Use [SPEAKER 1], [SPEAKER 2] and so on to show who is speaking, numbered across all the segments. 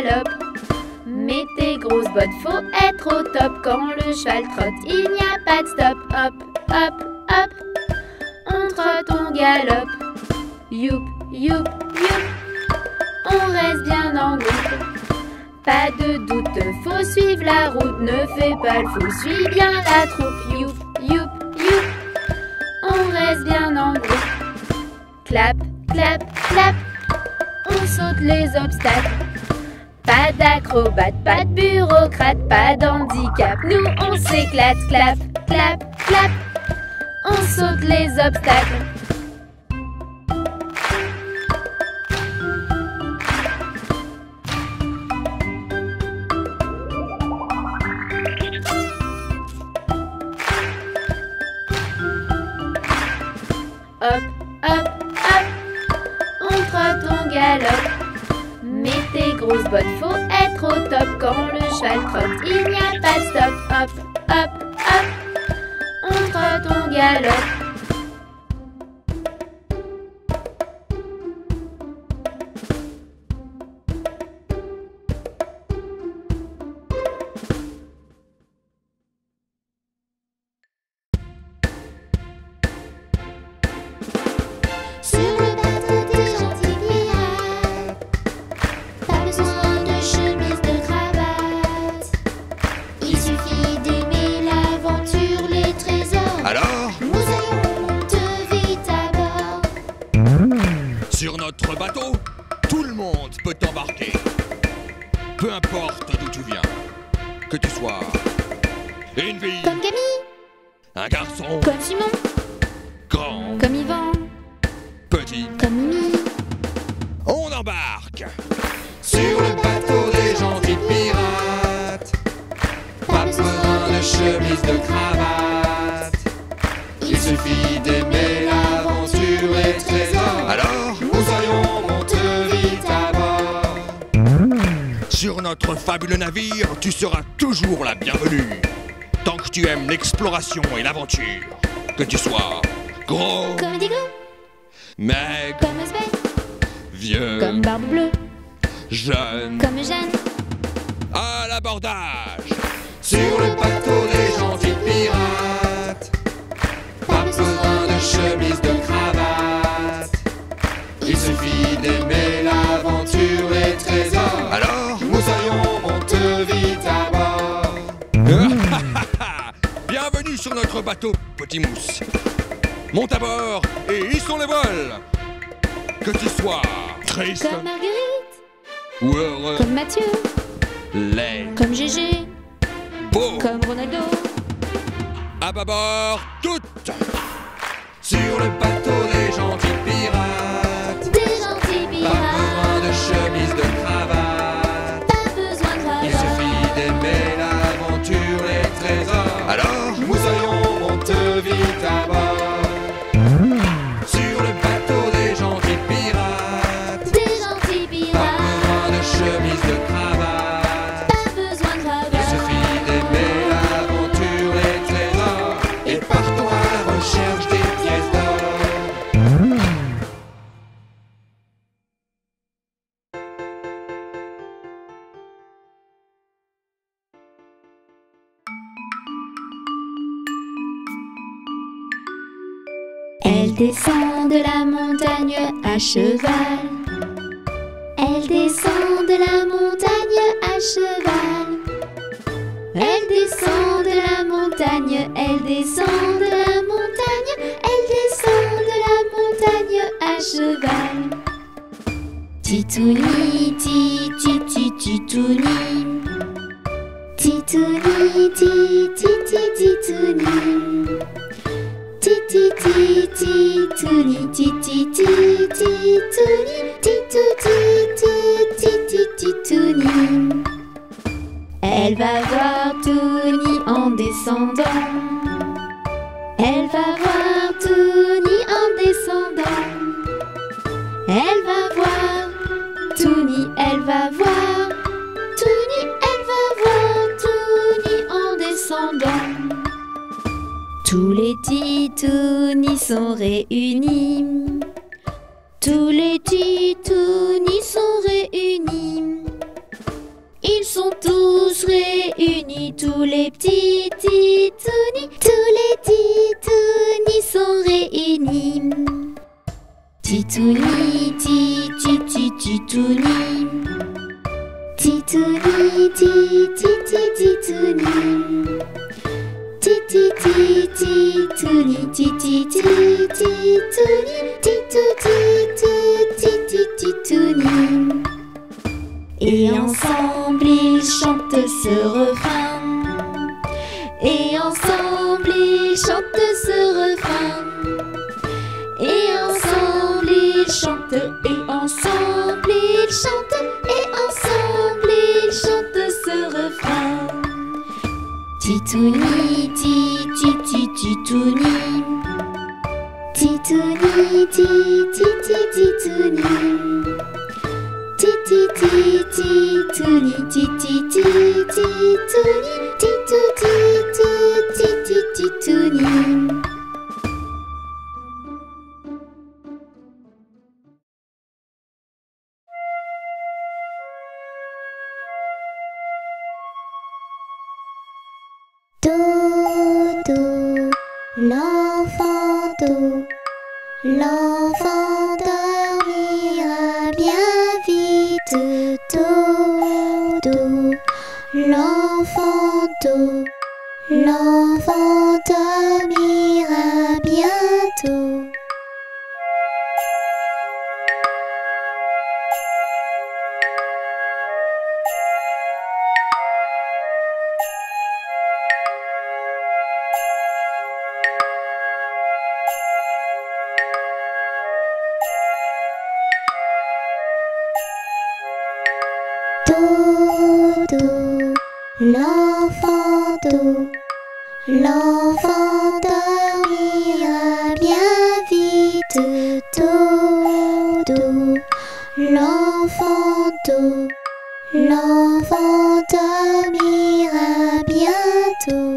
[SPEAKER 1] galope. Mets tes grosses bottes, faut être au top. Quand le cheval trotte, il n'y a pas de stop. Hop, hop, hop, on trotte, on galope. Youp, youp, youp, on reste bien en groupe. Pas de doute, faut suivre la route. Ne fais pas le fou, suis bien la troupe. Youp, youp, youp, on reste bien en groupe. Clap, clap, clap, on saute les obstacles. Pas d'acrobate, pas de bureaucrate, pas d'handicap. Nous on s'éclate, clap, clap, clap, on saute les obstacles. Hop, hop, hop, on trotte, on galope. Mets tes grosses bottes, faut être au top. Quand le cheval trotte, il n'y a pas de stop. Hop, hop, hop, on trotte, on galope.
[SPEAKER 2] Sur notre bateau, tout le monde peut t'embarquer. Peu importe d'où tu viens, que tu sois une fille,
[SPEAKER 1] Comme Camille,
[SPEAKER 2] un garçon,
[SPEAKER 1] comme Simon,
[SPEAKER 2] grand,
[SPEAKER 1] comme Yvan,
[SPEAKER 2] petit,
[SPEAKER 1] comme Mimi.
[SPEAKER 2] on embarque sur le bateau des gentils pirates. Pas besoin de chemise, de cravate. Il suffit d'aimer l'aventure et le trésor. Alors, nous serions monter vite à bord. Sur notre fabuleux navire, tu seras toujours la bienvenue. Tant que tu aimes l'exploration et l'aventure. Que tu sois gros,
[SPEAKER 1] Comme Digo,
[SPEAKER 2] maigre,
[SPEAKER 1] comme Asbel,
[SPEAKER 2] vieux,
[SPEAKER 1] comme Barbe Bleue,
[SPEAKER 2] jeune,
[SPEAKER 1] comme Jeanne.
[SPEAKER 2] à l'abordage. Sur le bateau des gentils pirates. Pas besoin de chemise, de cravate. Il suffit d'aimer l'aventure et le trésor. Alors, nous serions monter vite à bord. Bienvenue sur notre bateau, petit mousse. Monte à bord et hissons les voiles. Que tu sois triste
[SPEAKER 1] Comme Marguerite,
[SPEAKER 2] ou heureux,
[SPEAKER 1] comme Mathieu,
[SPEAKER 2] laid,
[SPEAKER 1] comme Gégé,
[SPEAKER 2] beau,
[SPEAKER 1] comme Ronaldo.
[SPEAKER 2] à bâbord, toutes. Sur le bateau des gentils pirates.
[SPEAKER 1] Des gentils
[SPEAKER 2] Pas
[SPEAKER 1] pirates,
[SPEAKER 2] besoin de chemise, de cravate.
[SPEAKER 1] pas besoin de
[SPEAKER 2] Il
[SPEAKER 1] cravate.
[SPEAKER 2] suffit d'aimer l'aventure et le trésor. Alors, nous serions monter vite à bord. Sur le bateau des gentils pirates.
[SPEAKER 1] Des gentils
[SPEAKER 2] Pas
[SPEAKER 1] pirates,
[SPEAKER 2] besoin de chemise, de cravate.
[SPEAKER 1] pas besoin de
[SPEAKER 2] Il
[SPEAKER 1] cravate.
[SPEAKER 2] suffit d'aimer l'aventure et le trésor. Et partons à la recherche des pièces d'or.
[SPEAKER 1] Elle descend de la montagne à cheval. Elle descend de la montagne à cheval. Elle descend de la montagne, elle descend de la montagne, elle descend de la montagne à cheval. Titouni, titi, titouni. Titouni, titi, titouni. Titi, titi, titouni, titi, titi, titouni. Titou, titi, titi, titouni. Elle va voir Tony en descendant. Elle va voir Tony en descendant. Elle va voir Tony, elle va voir Tony, elle va voir Tony en descendant. Tous les titounis sont réunis. Tous les titounis sont réunis. sont tous réunis, tous les petits titounis, tous les titounis sont réunis. Titouni, titouni, titouni, titouni, titouni, titouni, titouni. Et ensemble ils chantent ce refrain. Et ensemble ils chantent ce refrain. Et ensemble ils chantent, et ensemble ils chantent, et ensemble ils chantent ce refrain. Titouni, titouni, titouni, titouni, titouni. Dodo, l'enfant dormira bien vite. Dodo, l'enfant dormira bientôt. Dodo, l'enfant dormira bien vite. Dodo, l'enfant dormira bientôt.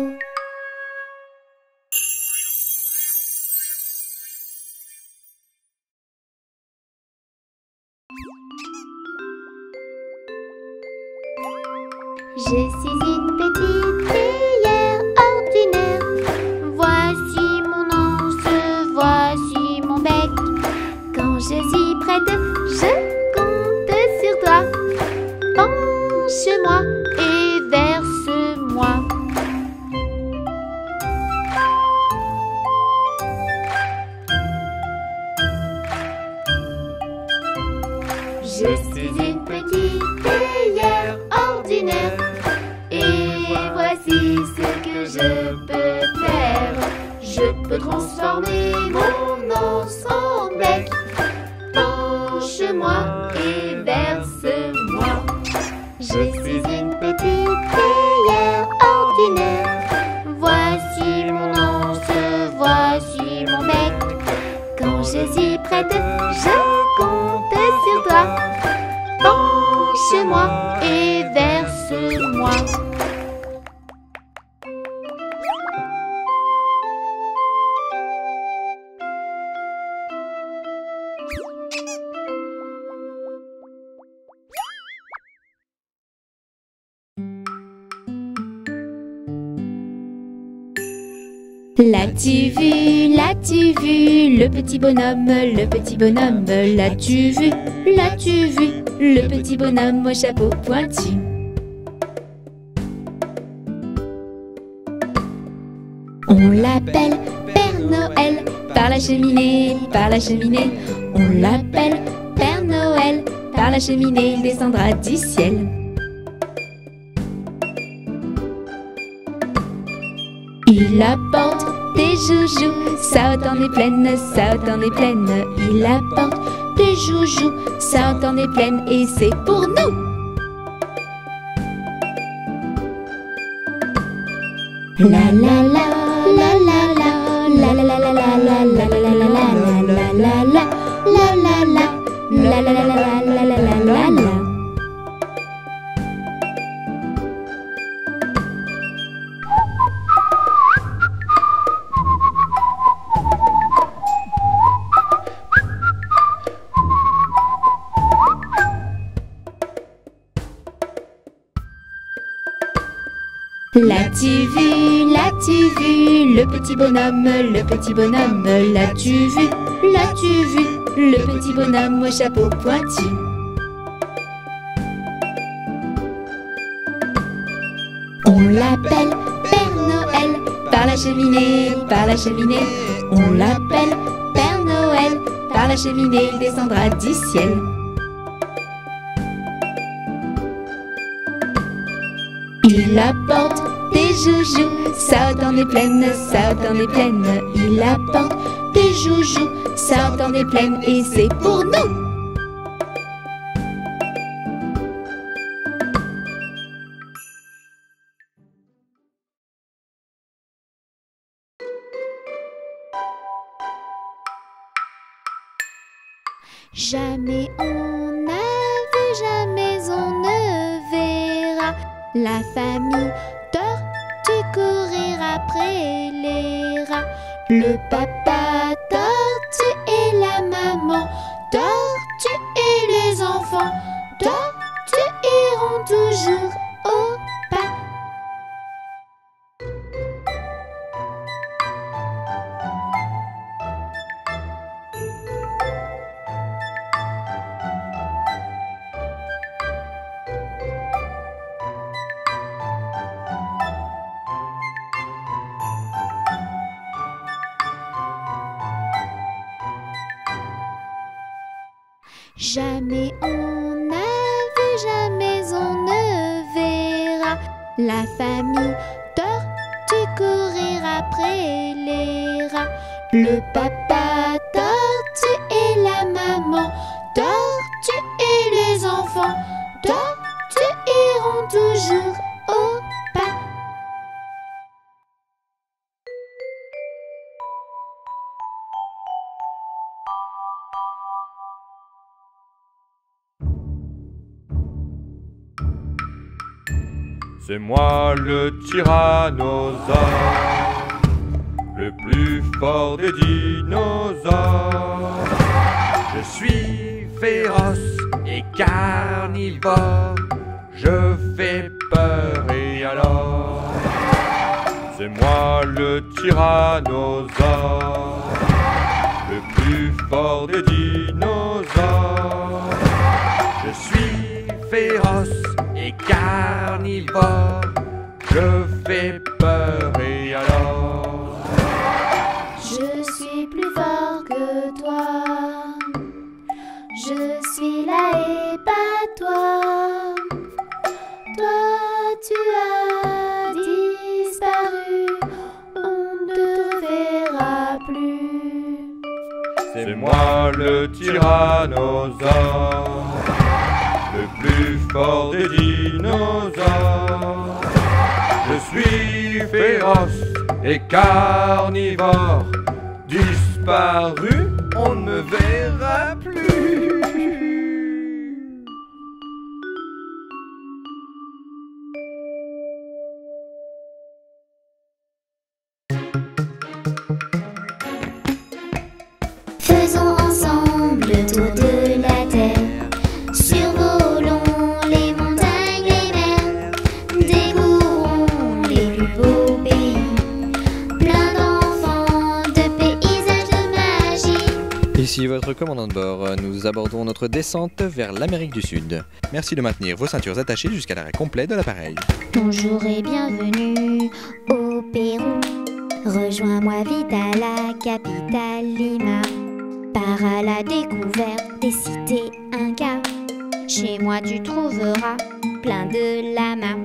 [SPEAKER 1] Je suis une petite théière ordinaire. Voici mon anse, voici mon bec. Quand je suis prête, je compte sur toi. Penche-moi et verse-moi. Je suis une petite théière ordinaire. Et voici ce que je peux faire. Je peux transformer mon anse en bec. Penche-moi et verse-moi. Je suis une petite théière ordinaire. Voici mon anse, voici mon bec. Quand je suis prête, je compte sur toi. Penche-moi et verse-moi. L'as-tu vu, le petit bonhomme, l'as-tu vu, le petit bonhomme au chapeau pointu. On l'appelle Père Noël, par la cheminée, On l'appelle Père Noël, par la cheminée, descendra du ciel. Il apporte des joujoux, ça en est pleine, Il apporte des joujoux, ça en est pleine, et c'est pour nous. La la la, la la la, la la la la la la la la la la la la la la. L'as-tu vu, le petit bonhomme, l'as-tu vu, le petit bonhomme au chapeau pointu. On l'appelle Père Noël, par la cheminée, on l'appelle Père Noël, par la cheminée, il descendra du ciel. Il apporte des joujoux, ça dans les plaines, il apporte des joujoux, ça dans les plaines, et c'est pour nous. Jamais on n'a vu, jamais on ne verra la famille tortue courir après les rats. Le papa tortue et la maman tortue et les enfants tortues iront toujours au pas. Jamais on n'a vu, jamais on ne verra la famille tortue courir après les rats. Le papa tortue et la maman tortue et les enfants tortues iront toujours au pas.
[SPEAKER 2] C'est moi le tyrannosaure, le plus fort des dinosaures. Je suis féroce et carnivore, je fais peur et alors. C'est moi le tyrannosaure, le plus fort des dinosaures. Je suis féroce et carnivore, je fais peur et alors.
[SPEAKER 1] Je suis plus fort que toi, je suis là et pas toi. Toi tu as disparu, on ne te verra plus.
[SPEAKER 2] C'est moi le tyrannosaure, le plus fort des dinosaures. Je suis féroce et carnivore, disparu, on ne me verra plus.
[SPEAKER 1] Faisons ensemble le tour de la terre. Survolons les montagnes, les mers, découvrons les plus beaux pays, plein d'enfants, de paysages, de magie.
[SPEAKER 3] Ici votre commandant de bord, nous abordons notre descente vers l'Amérique du Sud. Merci de maintenir vos ceintures attachées jusqu'à l'arrêt complet de l'appareil.
[SPEAKER 1] Bonjour et bienvenue au Pérou. Rejoins-moi vite à la capitale Lima. Pars à la découverte des cités Incas. Chez moi tu trouveras plein de lamas.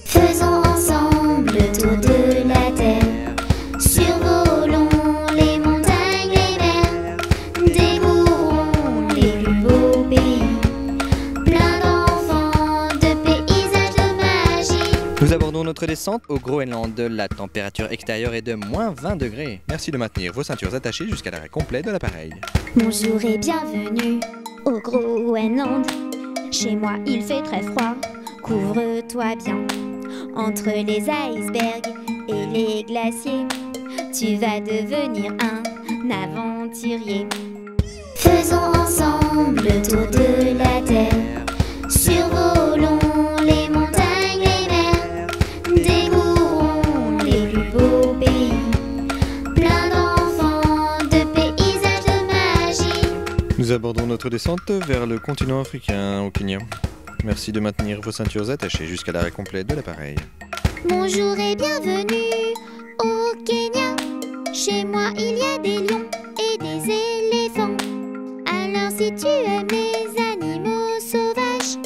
[SPEAKER 1] Faisons ensemble le tour de la terre. Survolons les montagnes, les mers, découvrons les plus beaux pays, plein d'enfants, de paysages, de magie.
[SPEAKER 3] Nous abordons notre descente au Groenland. La température extérieure est de moins 20 degrés. Merci de maintenir vos ceintures attachées jusqu'à l'arrêt complet de l'appareil.
[SPEAKER 1] Bonjour et bienvenue au Groenland. Chez moi il fait très froid, couvre-toi bien. Entre les icebergs et les glaciers, tu vas devenir un aventurier. Faisons ensemble le tour de la terre. Survolons les montagnes, les mers,
[SPEAKER 3] Nous abordons notre descente vers le continent africain, au Kenya. Merci de maintenir vos ceintures attachées jusqu'à l'arrêt complet de l'appareil.
[SPEAKER 1] Bonjour et bienvenue au Kenya. Chez moi il y a des lions et des éléphants. Alors si tu aimes les animaux sauvages,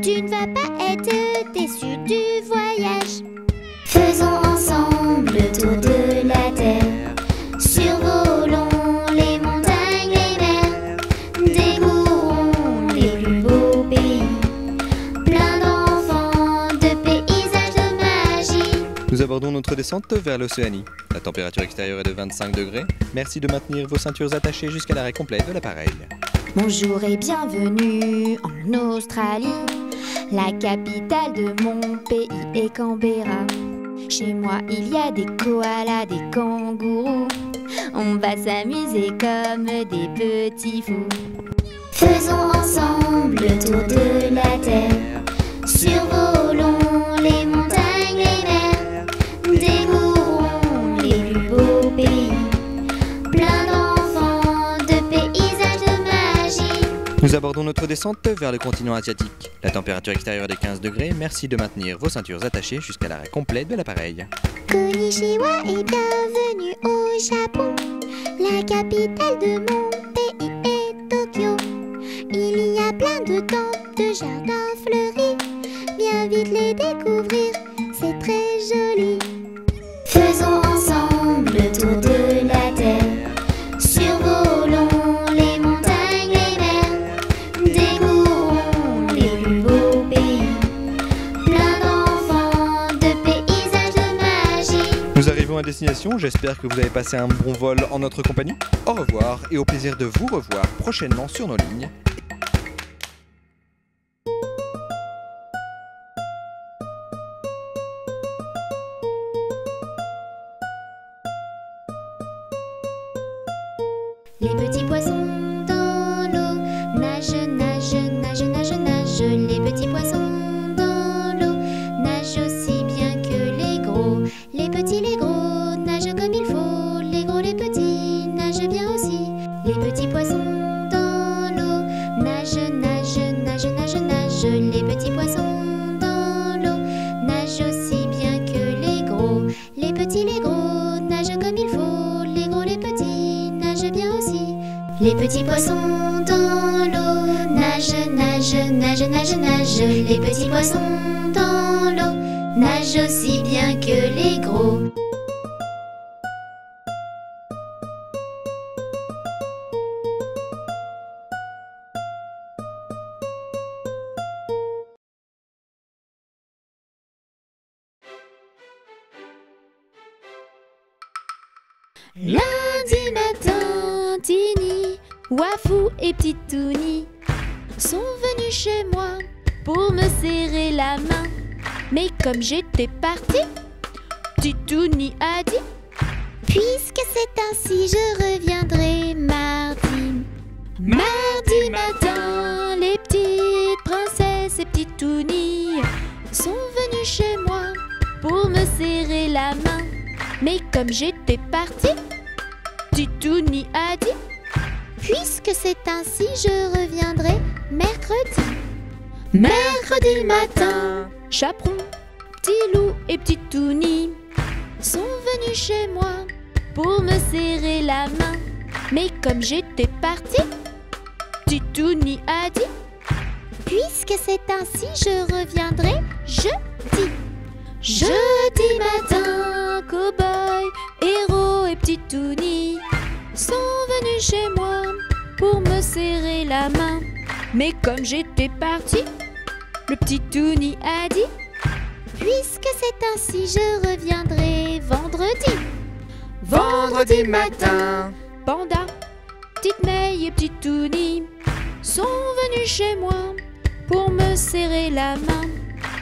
[SPEAKER 1] tu ne vas pas être déçu du voyage. Faisons ensemble le tour de la terre. Survolons les montagnes, les mers. Découvrons les plus beaux pays. Plein d'enfants, de paysages, de magie.
[SPEAKER 3] Nous abordons notre descente vers l'Océanie. La température extérieure est de 25 degrés. Merci de maintenir vos ceintures attachées jusqu'à l'arrêt complet de l'appareil.
[SPEAKER 1] Bonjour et bienvenue en Australie. La capitale de mon pays est Canberra. Chez moi il y a des koalas, des kangourous. On va s'amuser comme des petits fous. Faisons ensemble le tour de la terre. Survolons les montagnes, les mers. Découvrons les plus beaux pays. Plein d'enfants, de paysages, de magie.
[SPEAKER 3] Nous abordons notre descente vers le continent asiatique. La température extérieure est de 15 degrés. Merci de maintenir vos ceintures attachées jusqu'à l'arrêt complet de l'appareil.
[SPEAKER 1] Konnichiwa et bienvenue au Japon. La capitale de mon pays est Tokyo. Il y a plein de temples, de jardins fleuris. Viens vite les découvrir, c'est très joli. Faisons ensemble le tour de la terre. Survolons les montagnes, les mers. Découvrons les plus beaux pays. Plein d'enfants, de paysages, de magie.
[SPEAKER 3] Nous arrivons à destination. J'espère que vous avez passé un bon vol en notre compagnie. Au revoir et au plaisir de vous revoir prochainement sur nos lignes.
[SPEAKER 1] Les petits poissons dans l'eau nagent, nagent, nagent, nagent, nagent. Les petits poissons dans l'eau nagent aussi bien que les gros. Les petits, les gros nagent comme il faut. Les gros, les petits nagent bien aussi. Les petits poissons dans l'eau nagent, nagent, nagent, nagent, nagent. Les petits poissons dans l'eau nagent aussi bien que les gros. Les petits, les gros nagent comme il faut. Les gros, les petits nagent bien aussi. Les petits poissons dans l'eau nagent, nagent, nagent, nagent, nagent. Les petits poissons dans l'eau nagent aussi bien que les gros. Lundi matin, Tini, Wafou et Petite Touni sont venus chez moi pour me serrer la main. Mais comme j'étais partie, Petite Touni a dit: puisque c'est ainsi, je reviendrai mardi. Mardi matin, les petites princesses et Petite Touni sont venues chez moi pour me serrer la main. Mais comme j'étais partie, Petite Touni a dit: puisque c'est ainsi, je reviendrai mercredi. Mercredi matin, Chaperon, Petit Loup et Petite Touni sont venus chez moi pour me serrer la main. Mais comme j'étais partie, Petite Touni a dit: puisque c'est ainsi, je reviendrai jeudi. Jeudi matin, Cow-Boy, Héros et Petite Touni sont venus chez moi pour me serrer la main. Mais comme j'étais partie, le Petit Touni a dit: puisque c'est ainsi, je reviendrai vendredi. Vendredi matin, Panda, Petite May et Petite Touni sont venus chez moi pour me serrer la main.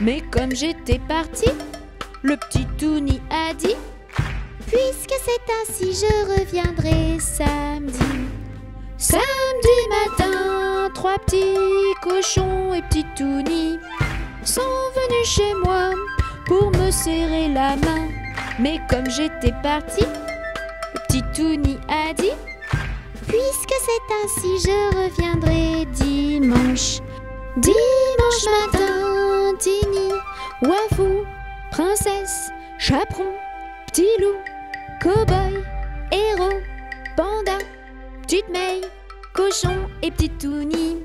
[SPEAKER 1] Mais comme j'étais partie, le Petit Touni a dit: puisque c'est ainsi, je reviendrai samedi. Samedi matin, 3 petits cochons et Petite Touni sont venus chez moi pour me serrer la main. Mais comme j'étais partie, le Petit Touni a dit: Puisque c'est ainsi, je reviendrai dimanche. Dimanche matin, Tini, Wafou, princesse, chaperon, petit loup, cow-boy, héros, panda, petite May, cochon et petite Touni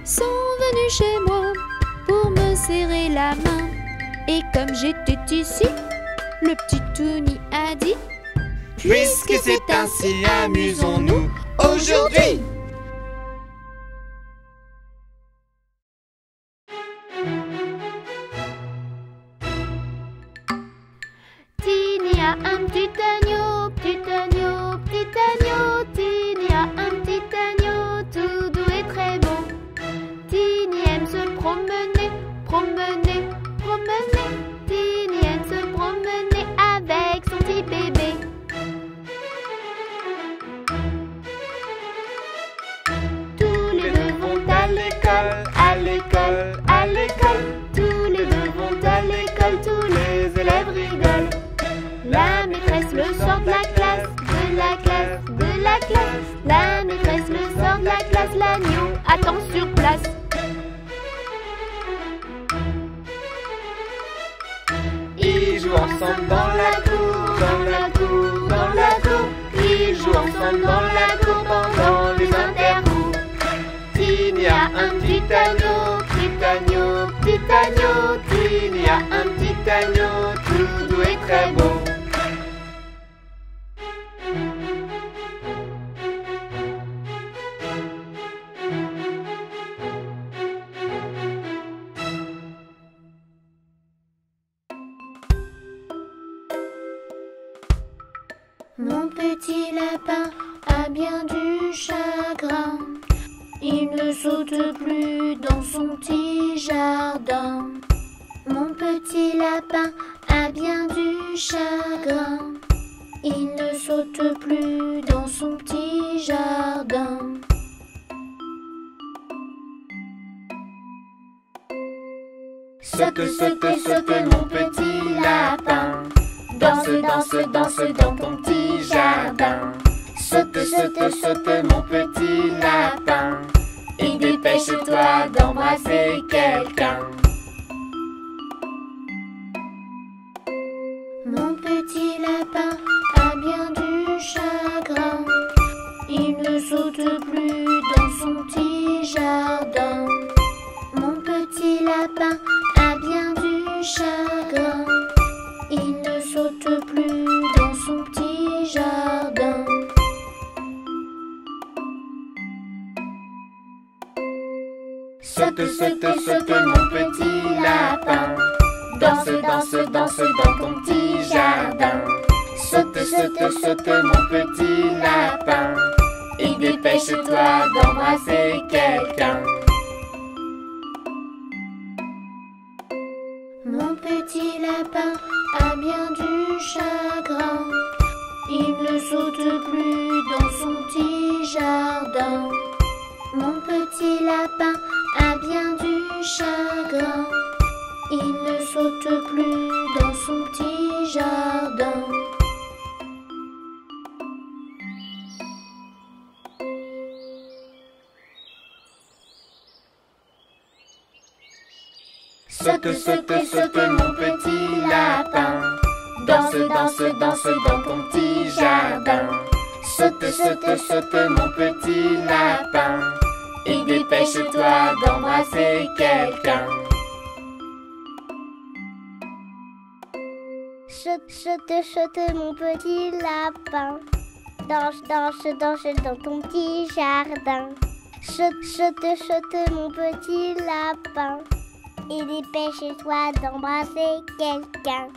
[SPEAKER 1] sont venus chez moi pour me serrer la main. Et comme j'étais ici, le petit Touni a dit:
[SPEAKER 2] Puisque c'est ainsi, amusons-nous aujourd'hui.
[SPEAKER 1] Tini a un petit agneau, petit agneau, petit agneau. Tini a un petit agneau, tout doux et très beau. Tini aime se promener, promener, promener. Tini aime se promener avec son petit bébé. Tous les deux vont à l'école, à l'école, à l'école. Tous les deux vont à l'école, tous les élèves rigolent. La maîtresse le sort de la classe, de la classe, de la classe. La maîtresse le sort de la classe, l'agneau attend sur place.
[SPEAKER 2] Ils jouent ensemble dans la cour, dans la cour, dans la cour. Ils jouent ensemble dans la cour pendant les intercours. Tini a un petit agneau, petit agneau, petit agneau. Tini a un petit agneau, tout doux et très beau.
[SPEAKER 1] Mon petit lapin a bien du chagrin. Il ne saute plus dans son petit jardin. Mon petit lapin a bien du chagrin. Il ne saute plus dans son petit jardin.
[SPEAKER 2] Saute, saute, saute mon petit lapin. Danse, danse, danse dans ton petit jardin. Saute, saute, saute mon petit lapin. Et dépêche-toi d'embrasser quelqu'un.
[SPEAKER 1] Mon petit lapin a bien du chagrin. Il ne saute plus dans son petit jardin. Mon petit lapin a bien du chagrin. Il ne saute plus dans son petit jardin.
[SPEAKER 2] Saute, saute, saute mon petit lapin. Danse, danse, danse dans ton petit jardin. Saute, saute, saute mon petit lapin. Et dépêche-toi d'embrasser quelqu'un.
[SPEAKER 1] Mon petit lapin a bien du chagrin. Il ne saute plus dans son petit jardin. Mon petit lapin a bien du chagrin. Il ne saute plus dans son petit jardin.
[SPEAKER 2] Saute, saute, saute mon petit lapin. Danse, danse, danse dans ton petit jardin. Saute, saute, saute mon petit lapin. Et dépêche-toi d'embrasser quelqu'un.
[SPEAKER 4] Saute, saute, saute mon petit lapin. Danse, danse, danse dans ton petit jardin. Saute, saute, saute mon petit lapin. Et dépêche-toi d'embrasser quelqu'un.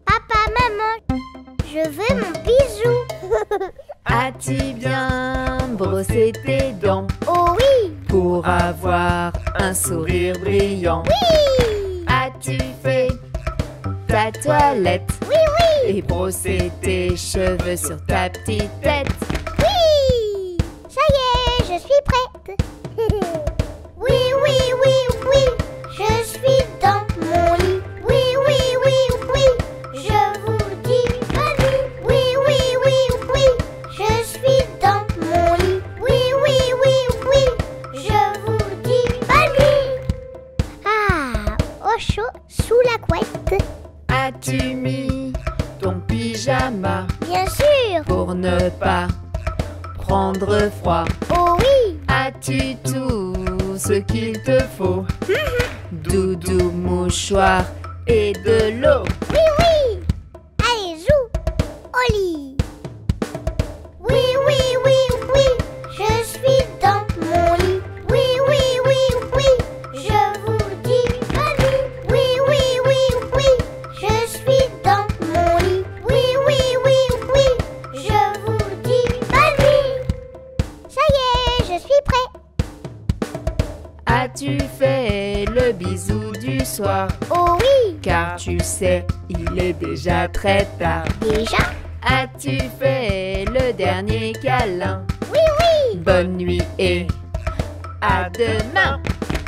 [SPEAKER 4] Papa, maman, je veux mon bisou.
[SPEAKER 1] As-tu bien brossé tes dents
[SPEAKER 4] Oh oui,
[SPEAKER 1] pour avoir un sourire brillant?
[SPEAKER 4] oui,
[SPEAKER 1] As-tu fait ta toilette
[SPEAKER 4] oui, oui,
[SPEAKER 1] et brossé tes cheveux sur ta petite tête?
[SPEAKER 4] oui. Ça y est, je suis prête. Oui, oui, oui, oui, je suis dans mon lit. Oui, oui, oui, oui,
[SPEAKER 1] As-tu mis ton pyjama
[SPEAKER 4] Bien sûr.
[SPEAKER 1] pour ne pas prendre froid?
[SPEAKER 4] Oh oui.
[SPEAKER 1] As-tu tout ce qu'il te faut? Doudou, mouchoir et de l'eau.
[SPEAKER 4] Oui, oui. Allez, joue au lit. Oui, oui, oui, oui. Je suis dans mon lit. Oui, oui, oui, oui. Je vous dis bonne nuit. Oui, oui, oui, oui. Je suis dans mon lit. Oui, oui, oui, oui. Je vous dis bonne nuit. Ça y est, je suis prêt.
[SPEAKER 1] As-tu fait le bisou du soir?
[SPEAKER 4] Oh oui.
[SPEAKER 1] Car tu sais, il est déjà très tard.
[SPEAKER 4] Déjà?
[SPEAKER 1] As-tu fait le dernier câlin?
[SPEAKER 4] Oui, oui.
[SPEAKER 1] Bonne nuit et à demain.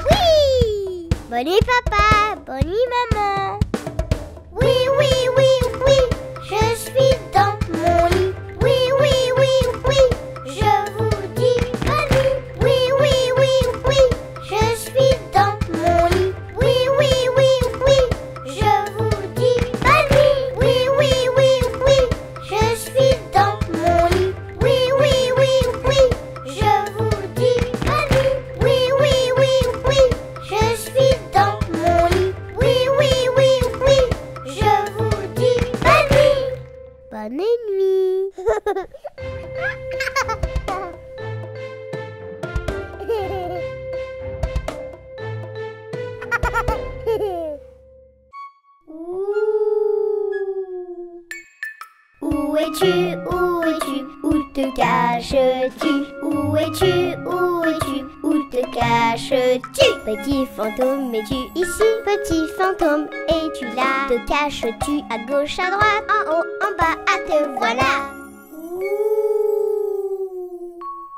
[SPEAKER 4] Oui. Bonne nuit papa, bonne nuit maman. Oui, oui, oui, oui. Je suis dans mon lit. Oui, oui, oui, oui. Je vous dis bonne nuit. Oui, oui, oui, oui. Je suis dans mon lit. Oui, oui, oui, oui. Je vous dis bonne nuit. Oui, oui, oui, oui. Je suis dans mon lit. Oui, oui, oui, oui. Je vous dis bonne nuit. Oui, oui, oui, oui. Je suis dans mon lit. Oui, oui, oui, oui. Je vous dis bonne nuit. Bonne nuit. Où es-tu? Où es-tu? Où te caches-tu? Où es-tu? Où es-tu? Où te caches-tu? Petit fantôme, es-tu ici? Petit fantôme, es-tu là? Te caches-tu à gauche, à droite? En haut, en bas, à te voilà.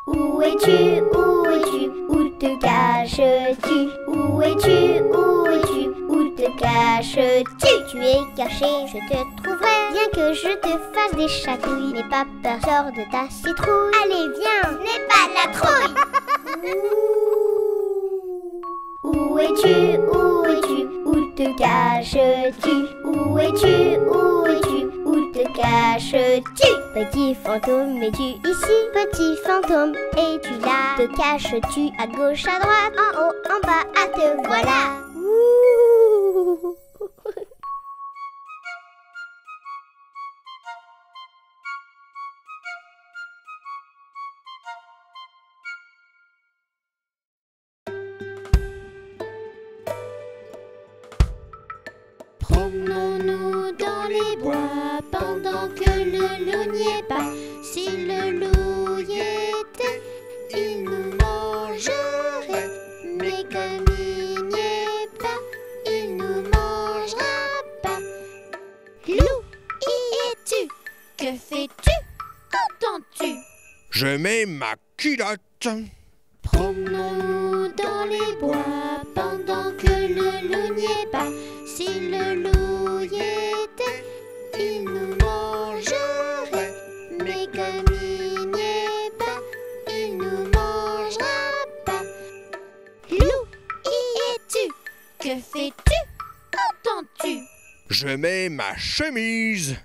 [SPEAKER 4] Où es-tu? Où es-tu? Où te caches-tu? Où es-tu? Où es-tu? Où te caches-tu? Tu es caché, je te trouverai. Bien que je te fasse des chatouilles, n'aie pas peur, sors de ta citrouille. Allez, viens, n'aie pas de la trouille. Où es-tu? Où es-tu? Où te caches-tu? Où es-tu? Où es-tu? Où te caches-tu? Petit fantôme, es-tu ici? Petit fantôme, es-tu là? Te caches-tu à gauche, à droite? En haut, en bas, à te voilà. Ouh.
[SPEAKER 1] Promenons-nous dans les bois pendant que le loup n'y est pas. Si le loup y était, il nous mangerait. Mais comme il n'y est pas, il nous mangera pas. Loup, y es-tu? Que fais-tu? Qu'entends-tu?
[SPEAKER 2] Je mets ma culotte.
[SPEAKER 1] Promenons-nous dans les bois pendant que le loup n'y est pas. Si le loup y était, il nous mangerait. Mais comme il n'y est pas, il nous mangera pas. Loup, y es-tu? Que fais-tu? Qu'entends-tu?
[SPEAKER 2] Je mets ma chemise.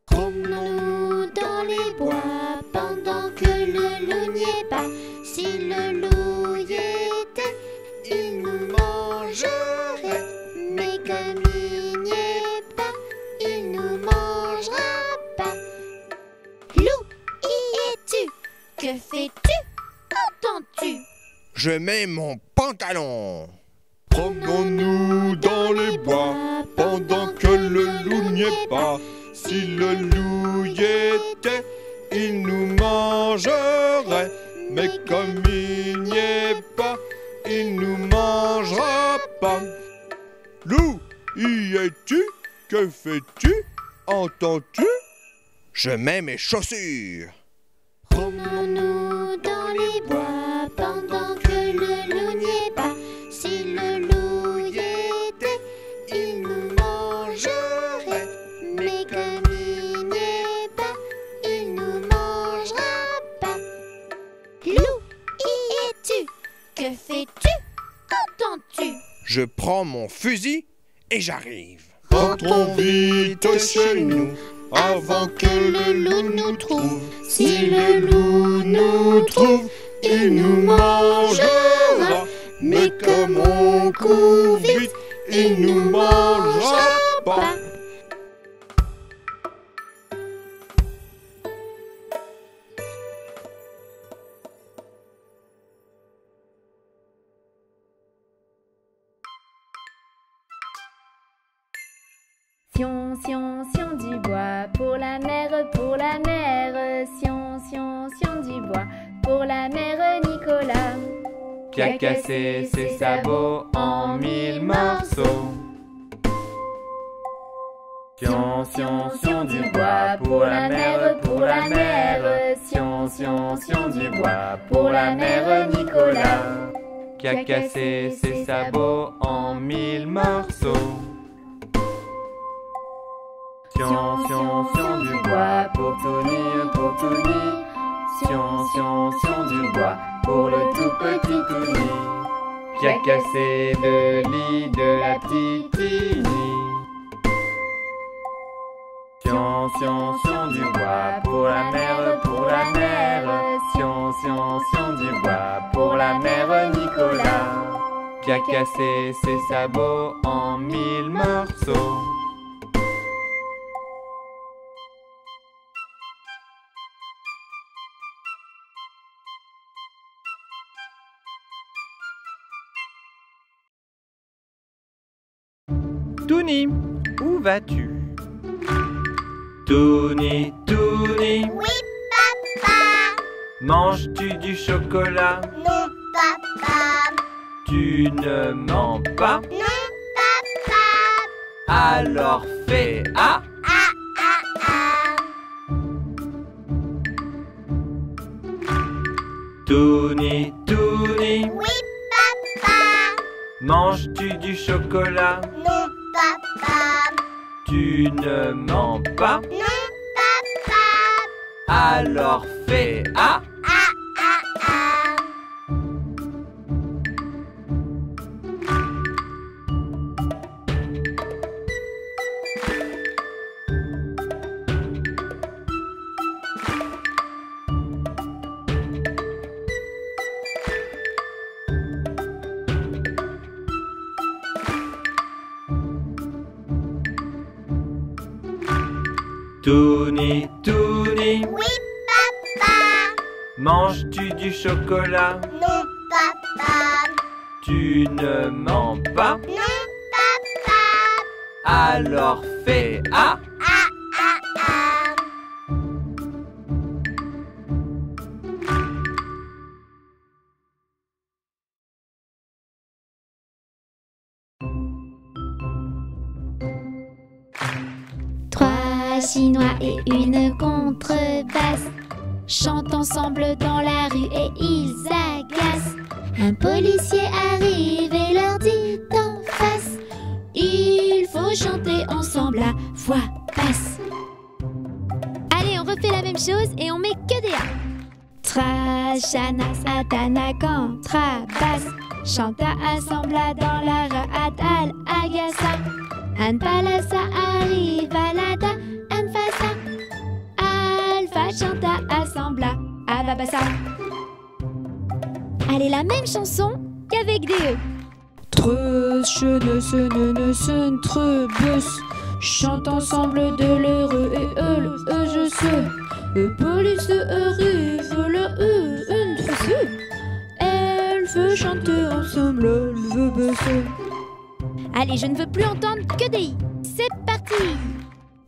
[SPEAKER 1] Promenons-nous dans les bois pendant que le loup n'y est pas. Si le loup y était, il nous mangerait. Mais comme il n'y est pas, il nous mangera pas. Loup, y es-tu? Que fais-tu? Qu'entends-tu?
[SPEAKER 2] Je mets mon pantalon.
[SPEAKER 5] Promenons-nous dans les bois pendant que le loup n'y est pas. Si le loup y était, il nous mangerait. Mais comme il n'y est pas, il nous mangera pas. Loup, y es-tu? Que fais-tu? Entends-tu?
[SPEAKER 2] Je mets mes chaussures.
[SPEAKER 1] Promenons-nous dans les bois pendant que le loup n'y est pas. Si le loup y était, il nous mangerait. Mais comme il n'y est pas, il nous mangera pas. Loup, y es-tu? Que fais-tu? Qu'entends-tu?
[SPEAKER 2] Je prends mon fusil et j'arrive.
[SPEAKER 5] Rentrons vite chez nous avant que le loup nous trouve. Si le loup nous trouve, il nous mangera. Mais comme on court vite, il nous mangera pas.
[SPEAKER 1] Sion, sion, sion du bois, pour la mère, pour la mère. Sion, sion, sion du bois, pour la mère Nicolas.
[SPEAKER 6] Qui a cassé ses sabots en 1000 morceaux. Sion, sion, sion du bois, pour la mère, pour la mère. Sion, sion, sion du bois, pour la mère Nicolas. Qui a cassé ses sabots en 1000 morceaux. Sion, sion, sion du bois, pour Tony, pour Tony. Sion, sion, sion du bois, pour le tout petit Tony. Qui a cassé le lit de la petite Tini. Sion, sion, sion du bois, pour la mère, pour la mère. Sion, sion, sion du bois, pour la mère Nicolas. Qui a cassé ses sabots en 1000 morceaux. Tony, où vas-tu? Tony, Tony.
[SPEAKER 4] Oui, papa.
[SPEAKER 6] Manges-tu du chocolat?
[SPEAKER 4] Non, papa.
[SPEAKER 6] Tu ne mens pas?
[SPEAKER 4] Non, papa.
[SPEAKER 6] Alors fais A.
[SPEAKER 4] Ah, ah, ah.
[SPEAKER 6] Tony, Tony.
[SPEAKER 4] Oui, papa.
[SPEAKER 6] Manges-tu du chocolat?
[SPEAKER 4] Non, papa.
[SPEAKER 6] Tu ne mens pas?
[SPEAKER 4] Non, papa.
[SPEAKER 6] Alors fais A.
[SPEAKER 4] Ah, ah, ah.
[SPEAKER 6] Tony, Tony.
[SPEAKER 4] Oui, papa.
[SPEAKER 6] Manges-tu du chocolat?
[SPEAKER 4] Non, papa.
[SPEAKER 6] Tu ne mens pas?
[SPEAKER 4] Non, papa.
[SPEAKER 6] Alors fais A.
[SPEAKER 4] Ah, ah, ah.
[SPEAKER 1] Trois Chinois et une contrebasse chantent ensemble dans la rue et ils agacent. Un policier arrive et leur dit d'en face: il faut chanter ensemble, la voix passe. Allez, on refait la même chose et on met que des A. Trashana, satana, contrebasse chanta ensemble dans la rue Adal agassa. An palasa arriva lada, an fasa. Alpha chanta assembla, avabassa. Allez, la même chanson qu'avec des E.
[SPEAKER 7] Trebus chante ensemble de l'heureux et le je sais. Le police arrive, le une fessée. Elle veut chanter ensemble, elle veut baisser.
[SPEAKER 1] Allez, je ne veux plus entendre que des I. C'est parti.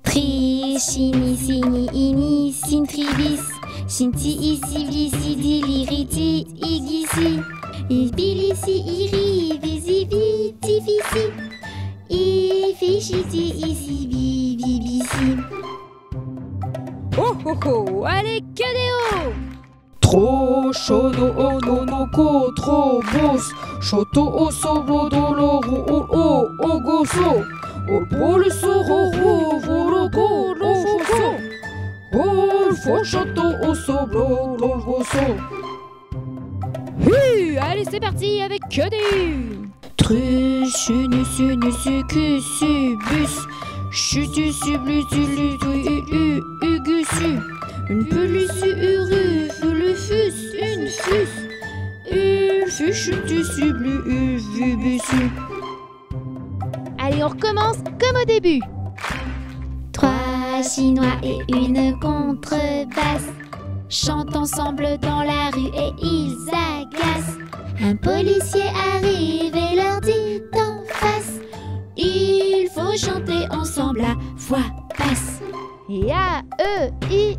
[SPEAKER 1] Tri, chini, sini, ini, sintribis. Shinti, isi, visi, diliriti, igisi. Ibilisi, iri, visi, viti, visi. Ifishiti, isi, bibisi.
[SPEAKER 7] Oh oh oh,
[SPEAKER 1] Allez, que des O.
[SPEAKER 7] trop chaud, oh non, non, trop boss. Choto au soblo doloro, oh gozo. Oh police, oh vologo, lo foso. Oh faut choto au soblo, lo foso.
[SPEAKER 1] Oui, allez, c'est parti avec que des U. Trus, unus, cusubus, chutus, sublus, ugusu, une pelus, uruf, le fus, une fus, ulfus, chutus, sublu, uvubusu. Allez, on recommence comme au début. 3 Chinois et une contrebasse chantent ensemble dans la rue et ils agacent. Un policier arrive et leur dit en face: il faut chanter ensemble, la voix passe. A-E-I-O-U.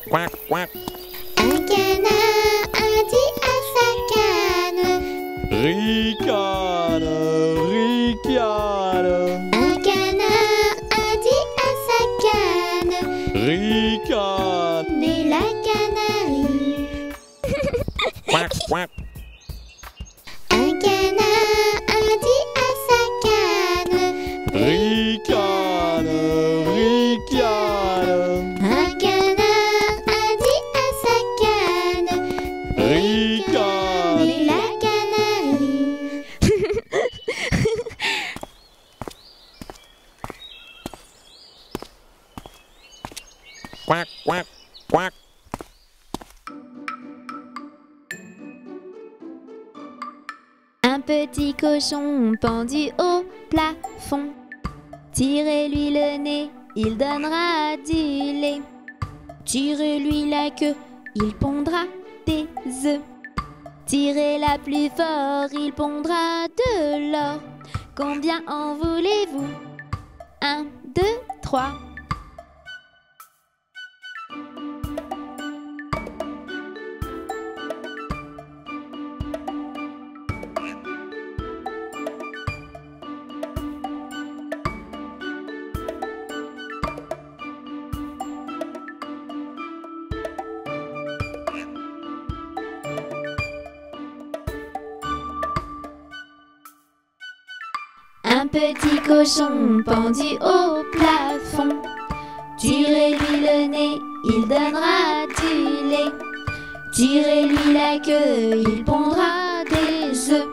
[SPEAKER 5] Quack, quack.
[SPEAKER 4] Un canard a dit à sa canne:
[SPEAKER 5] Ricane, ricane.
[SPEAKER 4] un canard a dit à sa canne:
[SPEAKER 5] Ricane.
[SPEAKER 4] mais la canarie.
[SPEAKER 5] Quack, quack.
[SPEAKER 4] Un canard a dit à sa canne:
[SPEAKER 5] Ricane, ricane.
[SPEAKER 4] un canard a dit à sa canne:
[SPEAKER 5] Ricane.
[SPEAKER 4] mais la canarie.
[SPEAKER 5] Quack, quack, quack.
[SPEAKER 1] Un petit cochon pendu au plafond. Tirez-lui le nez, il donnera du lait. Tirez-lui la queue, il pondra des œufs. Tirez-la plus fort, il pondra de l'or. Combien en voulez-vous? 1, 2, 3. Un petit cochon pendu au plafond. Tirez-lui le nez, il donnera du lait. Tirez-lui la queue, il pondra des œufs.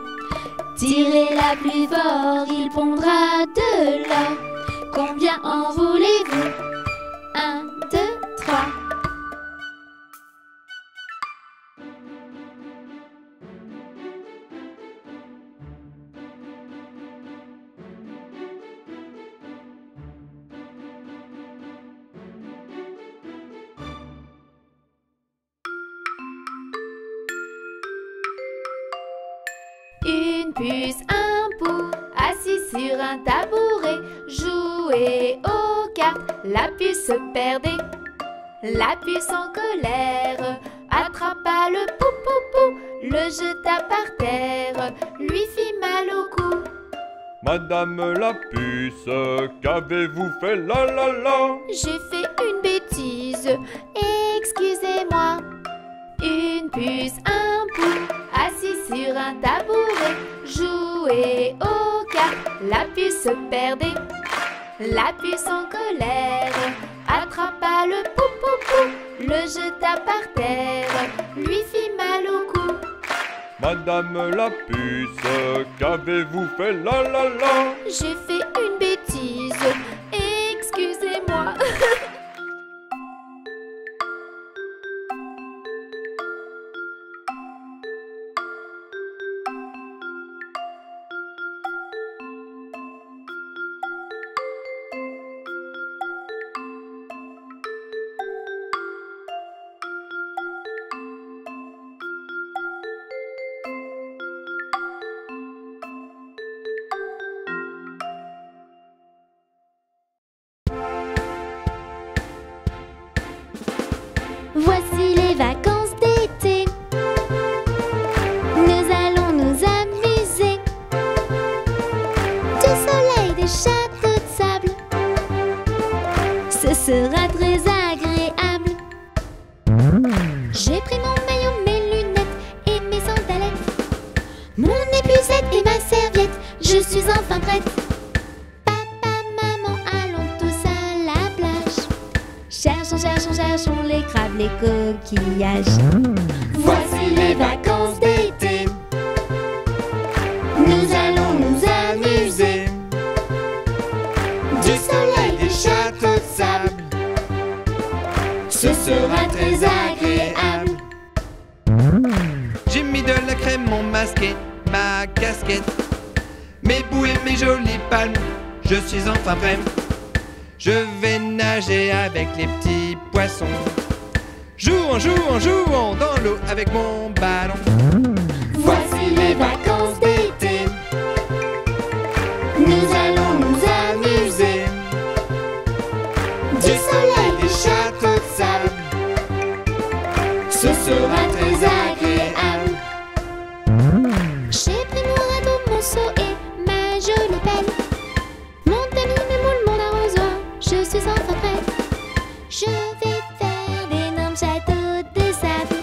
[SPEAKER 1] Tirez-la plus fort, il pondra de l'or. Combien en voulez-vous? 1, 2, 3. Une puce, un pou, assis sur un tabouret, jouait aux cartes, la puce se perdait. La puce en colère attrapa le pou-pou-pou, le jeta par terre, lui fit mal au cou.
[SPEAKER 5] Madame la puce, qu'avez-vous fait la la la?
[SPEAKER 1] J'ai fait une bêtise, excusez-moi. Une puce, un pou, assis sur un tabouret, jouait aux cartes, la puce se perdait. La puce en colère attrapa le pou-pou-pou, le jeta par terre, lui fit mal au cou.
[SPEAKER 5] Madame la puce, qu'avez-vous fait la la la?
[SPEAKER 1] J'ai fait une bêtise, excusez-moi. Voici les vacances d'été. Nous allons nous amuser. Du soleil, des châteaux de sable. Ce sera très agréable. J'ai pris mon maillot, mes lunettes et mes sandalettes, mon épuisette et ma serviette. Je Je suis enfin prête. Papa, maman, allons tous à la plage. Cherchons, cherchons, cherchons les crabes, les coquillages.
[SPEAKER 2] Voici les vacances d'été. Nous allons nous amuser. Du soleil, des châteaux de sable. Ce sera très agréable.
[SPEAKER 3] J'ai mis de la crème, mon masqué, ma casquette, mes bouées, mes jolies palmes. Je suis enfin prêt. Je vais nager avec les petits poissons. Jouons, jouons, jouons dans l'eau avec mon ballon.
[SPEAKER 2] Voici les vacances d'été. Nous allons nous amuser. Du soleil, des châteaux de sable. Ce sera très agréable.
[SPEAKER 1] J'ai pris mon radeau, mon seau et ma jolie pelle. Mon tamis, mes moules, mon arrosoir, je suis enfin prête. Je vais faire d'énormes châteaux de sable.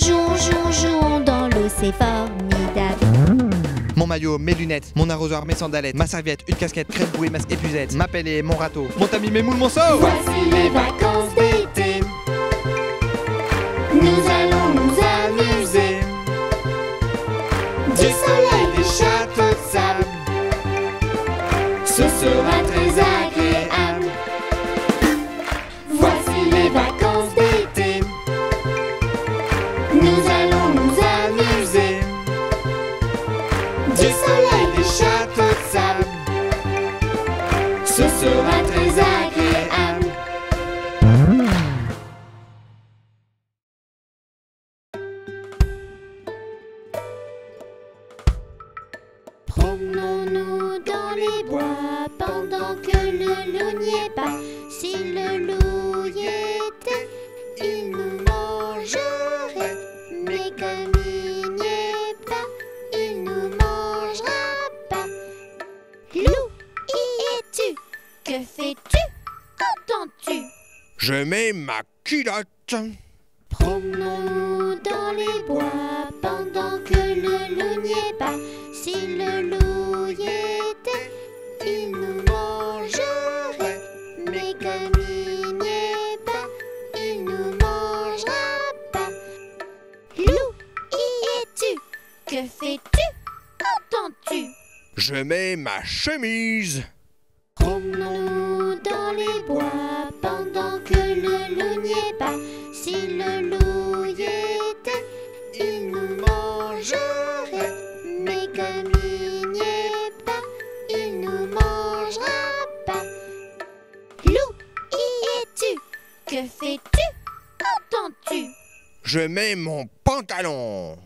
[SPEAKER 1] Jouons, jouons, jouons dans l'eau, c'est formidable.
[SPEAKER 3] Mon maillot, mes lunettes, mon arrosoir, mes sandalettes, ma serviette, une casquette, crème bouée, masque épuisette, ma pelle et mon râteau, mon tamis, mes moules, mon seau.
[SPEAKER 2] Voici les vacances d'été. Nous allons nous amuser. Du soleil, des châteaux de sable. Ce sera très agréable. Voici les vacances d'été. Nous allons nous amuser. Du soleil, des châteaux de sable. Ce sera très agréable.
[SPEAKER 1] Promenons-nous dans les bois pendant que le loup n'y est pas. Si le loup y était, il nous mangerait. Mais comme il n'y est pas, il nous mangera pas. Loup, y es-tu? Que fais-tu? Qu'entends-tu?
[SPEAKER 5] Je mets ma culotte.
[SPEAKER 1] Promenons-nous dans les bois pendant que le loup n'y est pas. Si le loup y était, il nous mangerait. Mais comme il n'y est pas, il nous mangera pas. Loup, y es-tu? Que fais-tu? Qu'entends-tu?
[SPEAKER 5] Je mets ma chemise.
[SPEAKER 1] Promenons-nous dans les bois pendant que le loup n'y est pas. Si le loup y était, il nous mangerait. Mais comme il n'y est pas, il nous mangera pas. Loup, y es-tu? Que fais-tu? Qu'entends-tu?
[SPEAKER 5] Je mets mon pantalon.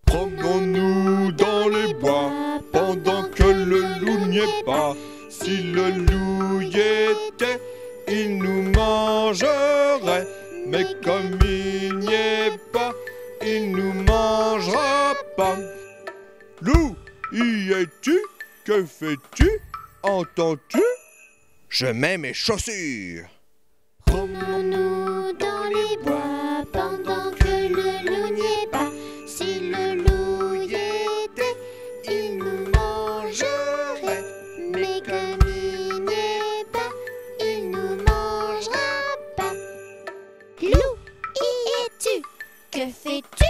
[SPEAKER 2] Promenons-nous dans les bois pendant que le loup n'y est pas. Si le loup y était, il nous mangerait. Mais comme il n'y est pas, il nous mangera pas.
[SPEAKER 5] Loup, y es-tu? Que fais-tu? Entends-tu? Je mets mes chaussures.
[SPEAKER 1] Promenons-nous dans les bois pendant que le loup n'y est pas. Si le loup y était, il nous mangerait. Mais comme il n'y est pas, il nous mangera pas. Loup, y es-tu? Que fais-tu?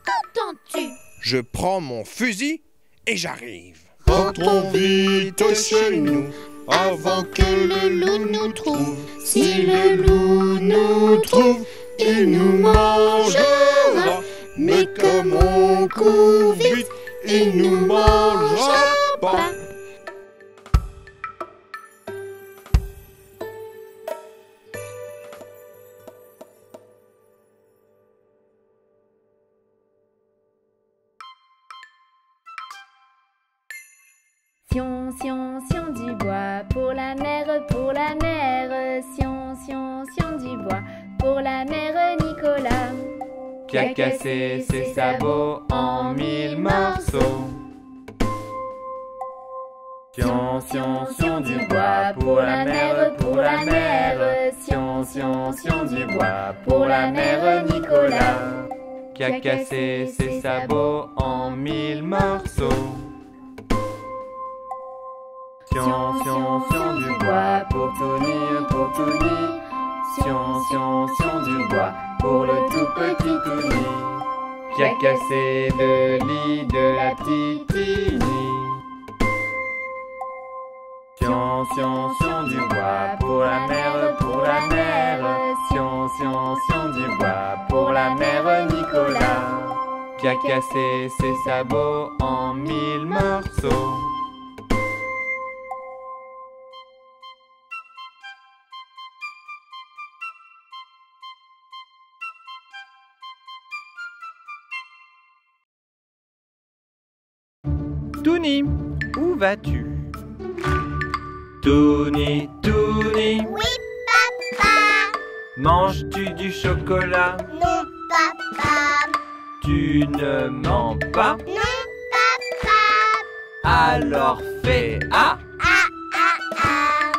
[SPEAKER 1] Qu'entends-tu?
[SPEAKER 5] Je prends mon fusil et j'arrive.
[SPEAKER 2] Rentrons vite chez nous avant que le loup nous trouve. Si le loup nous trouve, il nous mangera. Mais comme on court vite, il nous mangera pas.
[SPEAKER 1] Sion, sion, sion du bois, pour la mer, pour la mer. Sion, sion, sion du bois, pour la mère Nicolas.
[SPEAKER 6] Qui a cassé ses sabots en 1000 morceaux. Sion, sion, sion du bois, pour la mer, pour la mer. Sion, sion, sion du bois, pour la mère Nicolas. Qui a cassé ses sabots en 1000 morceaux. Sion, sion, sion du bois pour Tony, pour Tony. Sion, sion, sion du bois pour le tout petit Tony qui a cassé le lit de la petite Tini. Sion, sion, sion du bois pour la mère, pour la mère. Sion, sion, sion du bois pour la mère Nicolas qui a cassé ses sabots en 1000 morceaux. Tony, où vas-tu? Tony, Tony.
[SPEAKER 4] Oui, papa.
[SPEAKER 6] Manges-tu du chocolat?
[SPEAKER 4] Non, papa.
[SPEAKER 6] Tu ne mens pas?
[SPEAKER 4] Non, papa.
[SPEAKER 6] Alors fais A.
[SPEAKER 4] Ah, ah, ah.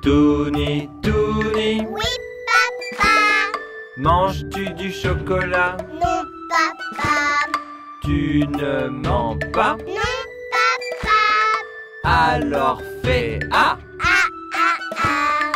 [SPEAKER 6] Tony, Tony.
[SPEAKER 4] Oui, papa.
[SPEAKER 6] Manges-tu du chocolat?
[SPEAKER 4] Non, papa.
[SPEAKER 6] Tu ne mens pas?
[SPEAKER 4] Non, papa.
[SPEAKER 6] Alors fais A.
[SPEAKER 4] Ah, ah, ah.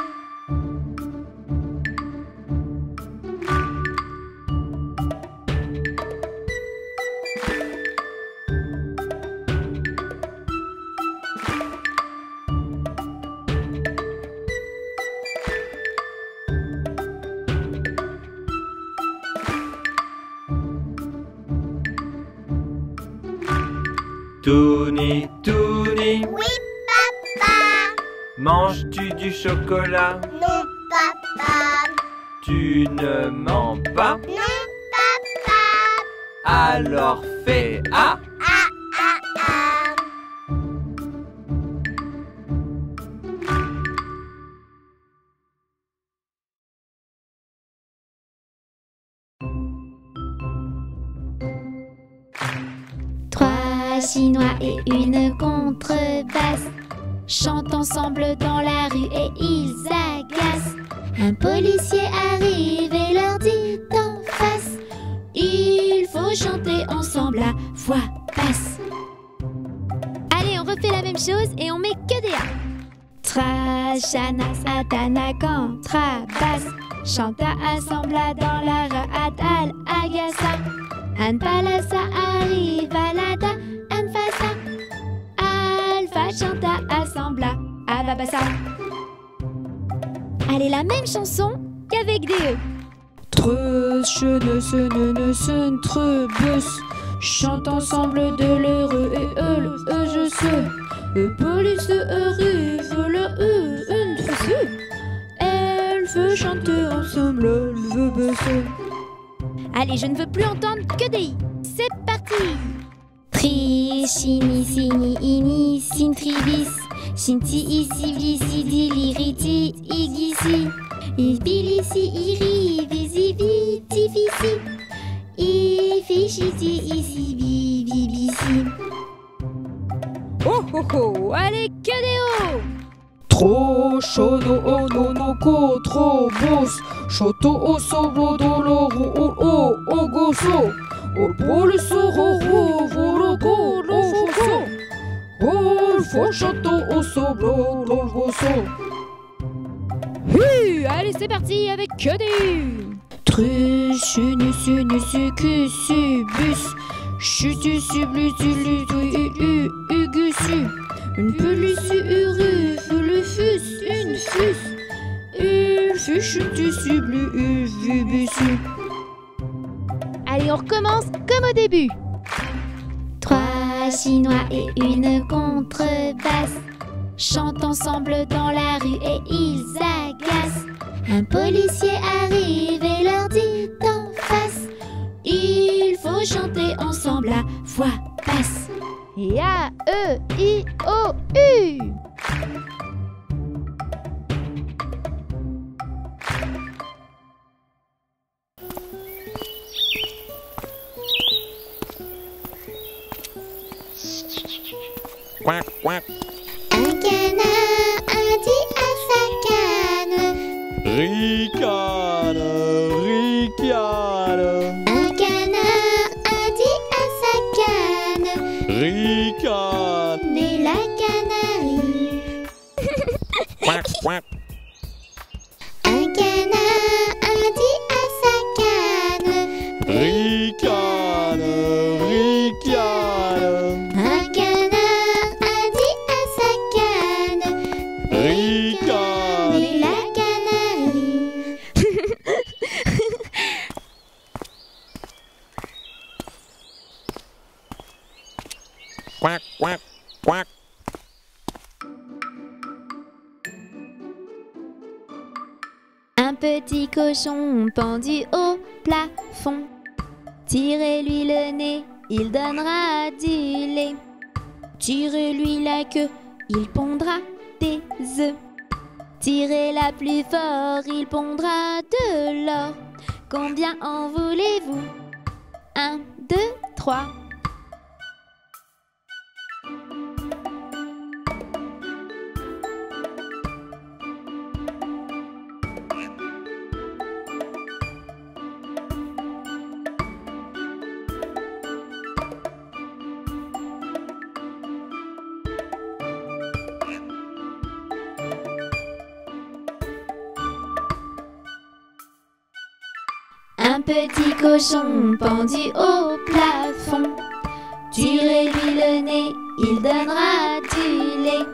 [SPEAKER 6] Tony, Tony.
[SPEAKER 4] Oui, papa.
[SPEAKER 6] Manges-tu du chocolat?
[SPEAKER 4] Non, papa.
[SPEAKER 6] Tu ne mens pas?
[SPEAKER 4] Non, papa.
[SPEAKER 6] Alors fais A.
[SPEAKER 4] Ah, ah, ah.
[SPEAKER 1] Trois Chinois et une contrebasse chantent ensemble dans la rue et ils agacent. Un policier arrive et leur dit en face: il faut chanter ensemble, la voix passe. Allez, on refait la même chose et on met que des A. Trashana, satana, contrebasse chanta ensemble dans la rue Adal agassa. An palasa arriva lada, an fasa. Alpha chanta ensemble, avabassa. Allez, la même chanson qu'avec des E.
[SPEAKER 7] Trebus chante ensemble de l'heureux et le je sais. Le police arrive, le une fessée. Elle veut chanter ensemble, elle veut baisser.
[SPEAKER 1] Allez, je ne veux plus entendre que des I. C'est parti. Tri, chini, sini, ini, sintribis. Shinti, isi, visi, diliriti, igisi. Ibilisi, iri, visi, viti, visi. Ifishiti, isi, bibisi.
[SPEAKER 7] Oh oh oh,
[SPEAKER 1] Allez, que des O.
[SPEAKER 7] trop chaud, oh non, non, trop boss. Choto, oh, soblo, doloro, oh, oh, oh, gosso. Oh, police, oh, oh, vologo, lo, fosso. Oh, faut chanter au soblo, lo, gosso.
[SPEAKER 1] Oui, allez, c'est parti avec que des U.
[SPEAKER 7] Truche, nusu, nusu, subus. Chutu, sublutu, lutu, ugusu. Une peluche, uruf, le fus, une fus. Il fut chutu, sublu, uvubusu.
[SPEAKER 1] Allez, on recommence comme au début. Trois Chinois et une contrebasse chantent ensemble dans la rue et ils agacent. Un policier arrive et leur dit en face: il faut chanter ensemble, la voix passe. A-E-I-O-U.
[SPEAKER 5] Quack, quack.
[SPEAKER 4] Un canard a dit à sa canne:
[SPEAKER 5] Ricane, ricane.
[SPEAKER 4] un canard a dit à sa canne:
[SPEAKER 5] ricane.
[SPEAKER 4] Et la canarie.
[SPEAKER 2] Quack, quack.
[SPEAKER 4] Un canard a dit à sa canne.
[SPEAKER 5] Ricane, ricane.
[SPEAKER 4] Un canard a dit à sa canne.
[SPEAKER 5] Ricane.
[SPEAKER 4] Et la canarie.
[SPEAKER 2] Quack, quack, quack.
[SPEAKER 1] Un petit cochon pendu au plafond. Tirez-lui le nez, il donnera du lait. Tirez-lui la queue, il pondra des œufs. Tirez-la plus fort, il pondra de l'or. Combien en voulez-vous? 1, 2, 3. Un petit cochon pendu au plafond. Tirez-lui le nez, il donnera du lait.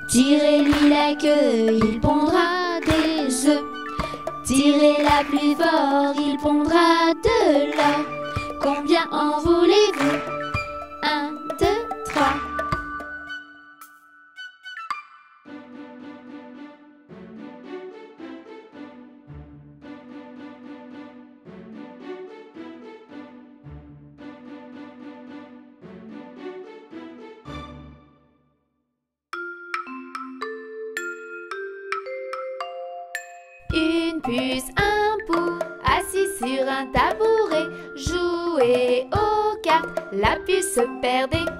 [SPEAKER 1] Tirez-lui la queue, il pondra des œufs. Tirez-la plus fort, il pondra de l'or. Combien en voulez-vous? 1, 2, 3. Une puce, un pou, assis sur un tabouret, jouait aux cartes, la puce se perdait.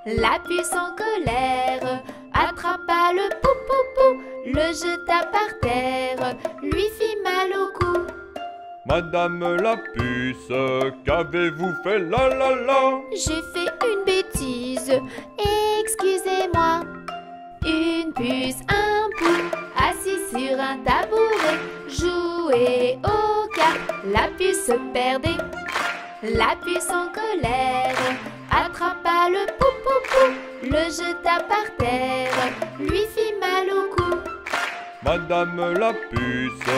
[SPEAKER 1] La puce en colère attrapa le pou-pou-pou, le jeta par terre, lui fit mal au cou.
[SPEAKER 5] Madame la puce, qu'avez-vous fait la la la?
[SPEAKER 1] J'ai fait une bêtise, excusez-moi. Une puce, un pou, assis sur un tabouret, jouait aux cartes, la puce se perdait. La puce en colère attrapa le pou-pou-pou, le jeta par terre, lui fit mal au cou.
[SPEAKER 5] Madame la puce,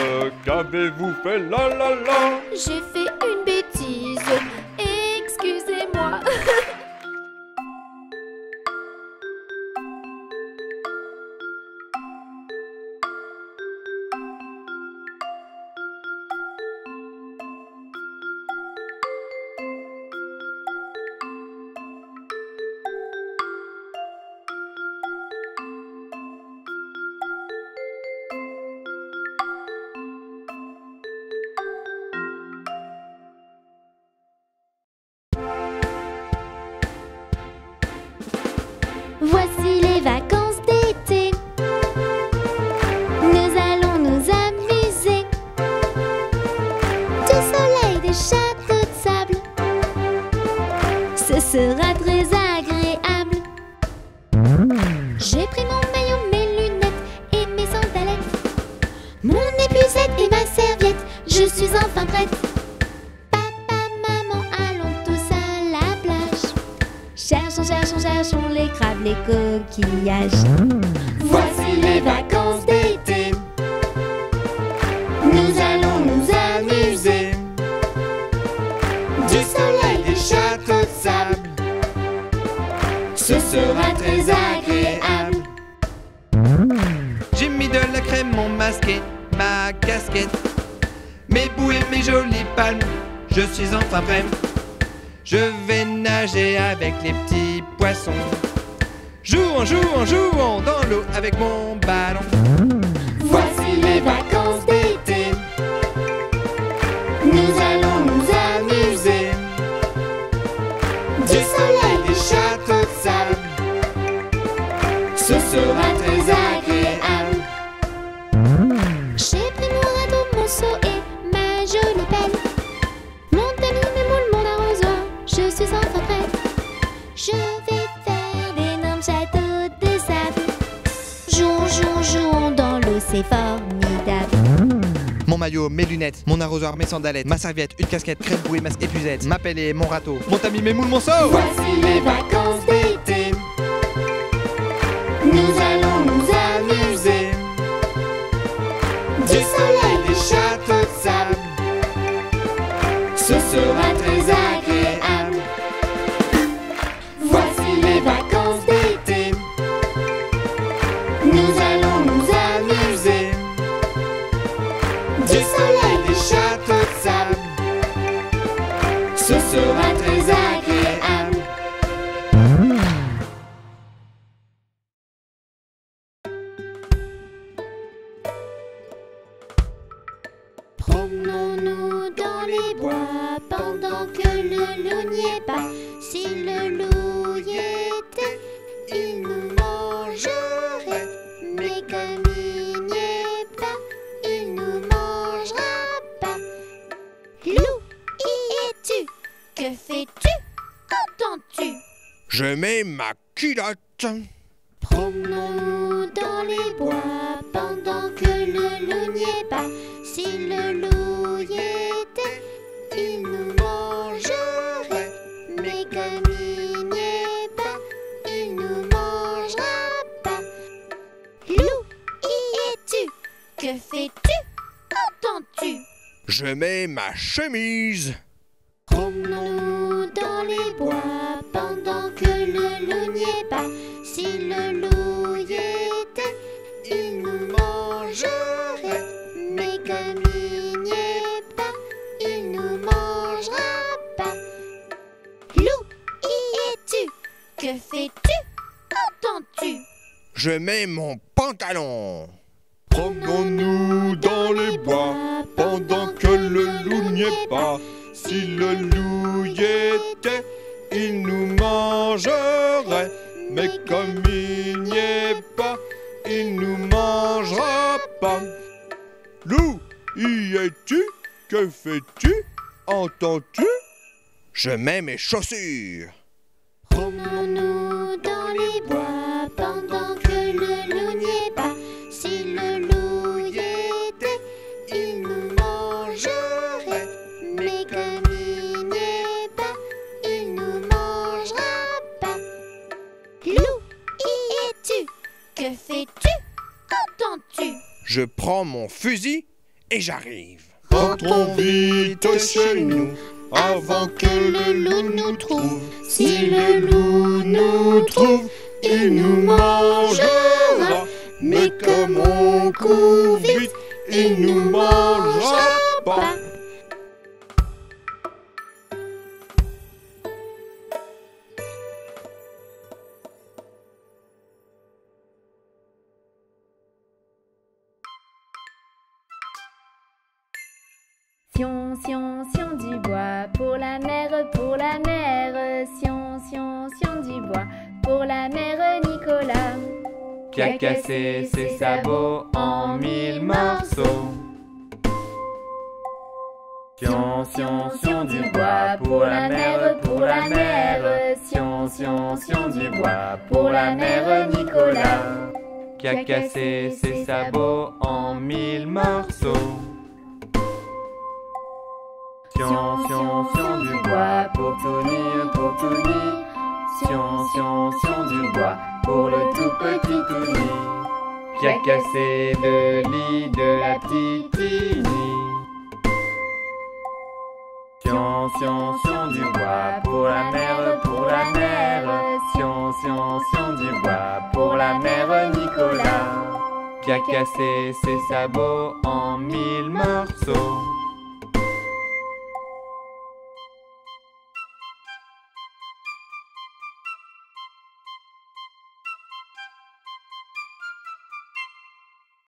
[SPEAKER 5] qu'avez-vous fait la la la?
[SPEAKER 1] J'ai fait une bêtise, excusez-moi. Voici les vacances d'été. Nous allons nous amuser. Du soleil, des châteaux de sable. Ce sera très agréable. J'ai pris mon maillot, mes lunettes et mes sandalettes, mon épuisette et ma serviette. Je suis enfin prête. Papa, maman, allons tous à la plage. Cherchons, cherchons, cherchons les crabes, les coquillages. Voici les vacances d'été. Nous allons nous amuser.
[SPEAKER 3] Du soleil, des châteaux de sable,
[SPEAKER 1] Ce sera très agréable.
[SPEAKER 3] j'ai mis de la crème, mon masqué, ma casquette, mes bouées, mes jolies palmes, je suis enfin prêt. Je vais nager avec les petits poissons. Jouons, jouons, jouons dans l'eau avec mon ballon.
[SPEAKER 1] Voici les vacances d'été. Nous allons nous amuser.
[SPEAKER 3] Du soleil, des châteaux de sable,
[SPEAKER 1] Ce sera très agréable. J'ai pris mon radeau, mon seau et ma jolie pelle, mon tamis, mes moules, mon arrosoir. Je suis enfin prête. Je
[SPEAKER 8] c'est formidable.
[SPEAKER 3] Mon maillot, mes lunettes, mon arrosoir, mes sandalettes, ma serviette, une casquette, crème bouée, masque, épuisette, ma pelle et mon râteau, mon tamis, mes moules, mon seau.
[SPEAKER 2] Voici les vacances d'été. Nous allons nous amuser. Du soleil, des châteaux de sable. Ce sera très agréable. Voici les vacances d'été. Nous allons nous amuser. Du soleil, des châteaux de sable. Ce sera très agréable.
[SPEAKER 4] Promenons-nous dans les bois pendant que le loup n'y est pas. Si le loup y était, il nous mangerait. Mais comme il n'y est pas, il nous mangera pas. Loup, y es-tu? Que fais-tu? Qu'entends-tu?
[SPEAKER 5] Je mets ma culotte.
[SPEAKER 4] Promenons-nous dans les bois pendant que le loup n'y est pas. Si le loup y était, il nous mangerait. Mais comme il n'y est pas, il nous mangera pas. Loup, y es-tu? Que fais-tu? Qu'entends-tu?
[SPEAKER 5] Je mets ma chemise.
[SPEAKER 4] Promenons-nous dans les bois pendant que le loup n'y est pas. Si le loup y était, il nous mangerait. Mais comme il n'y est pas, il nous mangera pas. Loup, y es-tu? Que fais-tu? Qu'entends-tu?
[SPEAKER 5] Je mets mon pantalon. Promenons-nous dans les bois pendant que le loup n'y est pas. Si le loup y était, il nous mangerait. Mais comme il n'y est pas, il nous mangera pas. Loup, y es-tu? Que fais-tu? Entends-tu? Je mets mes chaussures.
[SPEAKER 4] Promenons-nous dans les bois pendant que le loup n'y est pas. Si le loup y était, il nous mangerait. Mais comme il n'y est pas, il nous mangera pas. Loup, y es-tu? Que fais-tu? Qu'entends-tu?
[SPEAKER 5] Je prends mon fusil et j'arrive.
[SPEAKER 4] Rentrons vite chez nous avant que le loup nous trouve. Si le loup nous trouve, il nous mangera. Mais comme on court vite, il nous mangera pas.
[SPEAKER 1] Sion, sion, sion du bois, pour la mer, pour la mer. Sion, sion, sion du bois, pour la mère Nicolas.
[SPEAKER 6] Qui a cassé ses sabots en 1000 morceaux. Sion, sion, sion du bois, pour la mer, pour la mer. Sion, sion, sion du bois, pour la mère Nicolas. Qui a cassé ses sabots en 1000 morceaux. Sion, sion, sion du bois, pour Tony, pour Tony. Sion, sion, sion du bois, pour le tout petit Tony. Qui a cassé le lit de la petite Tini. Sion, sion, sion du bois, pour la mère, pour la mère. Sion, sion, sion du bois, pour la mère Nicolas. Qui a cassé ses sabots en 1000 morceaux.